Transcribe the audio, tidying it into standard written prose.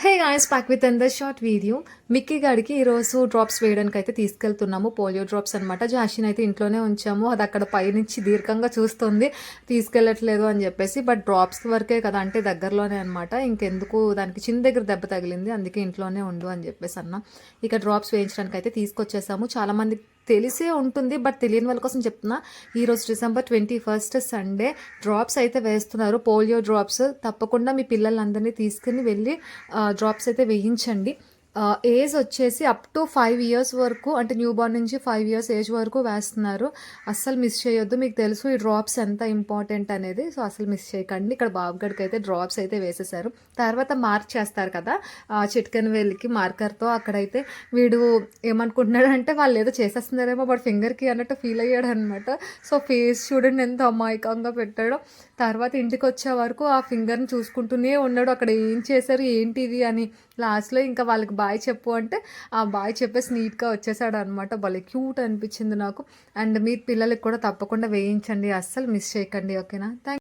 Hey guys, back with అందర్ short video. Mickey గాడికి ఈరోజు డ్రాప్స్ వేయడానికి అయితే తీసుకెళ్తున్నాము. పోలియో డ్రాప్స్ అనమాట. జాషిని అయితే ఇంట్లోనే ఉంచాము. అది అక్కడ పైనుంచి దీర్ఘంగా చూస్తుంది, తీసుకెళ్ళట్లేదు అని చెప్పేసి. బట్ డ్రాప్స్ వరకే కదా, అంటే దగ్గరలోనే అనమాట. ఇంకెందుకు, దానికి చిన్న దగ్గర దెబ్బ తగిలింది, అందుకే ఇంట్లోనే ఉండు అని చెప్పేసి అన్న. ఇక డ్రాప్స్ వేయించడానికి అయితే తీసుకొచ్చేసాము. చాలామంది తెలిసే ఉంటుంది, బట్ తెలియని వాళ్ళ కోసం చెప్తున్నా. ఈరోజు December 21 సండే డ్రాప్స్ అయితే వేస్తున్నారు, పోలియో డ్రాప్స్. తప్పకుండా మీ పిల్లలందరినీ తీసుకుని వెళ్ళి డ్రాప్స్ అయితే వేయించండి. ఏజ్ వచ్చేసి అప్ టు 5 ఇయర్స్ వరకు, అంటే న్యూ బార్న్ నుంచి 5 ఇయర్స్ ఏజ్ వరకు వేస్తున్నారు. అస్సలు మిస్ చేయొద్దు. మీకు తెలుసు ఈ డ్రాప్స్ ఎంత ఇంపార్టెంట్ అనేది, సో అసలు మిస్ చేయకండి. ఇక్కడ బాబుగడికి అయితే డ్రాప్స్ అయితే వేసేసారు. తర్వాత మార్క్ చేస్తారు కదా, చిట్కన్ వేలికి మార్కర్తో. అక్కడైతే వీడు ఏమనుకుంటున్నాడు అంటే, వాళ్ళు ఏదో చేసేస్తున్నారేమో బట్ ఫింగర్కి అన్నట్టు ఫీల్ అయ్యాడు అనమాట. సో ఫేస్ చూడండి ఎంత అమాయకంగా పెట్టాడో. తర్వాత ఇంటికి వచ్చే వరకు ఆ ఫింగర్ని చూసుకుంటూనే ఉన్నాడు, అక్కడ ఏం చేశారు ఏంటిది అని. లాస్ట్లో ఇంకా వాళ్ళకి బాయ్ చెప్పు అంటే ఆ బాయ్ చెప్పేసి నీట్గా వచ్చేసాడు అనమాట. భలే క్యూట్ అనిపించింది నాకు. అండ్ మీ పిల్లలకి కూడా తప్పకుండా వేయించండి, అస్సలు మిస్ చేయకండి. ఓకేనా? థ్యాంక్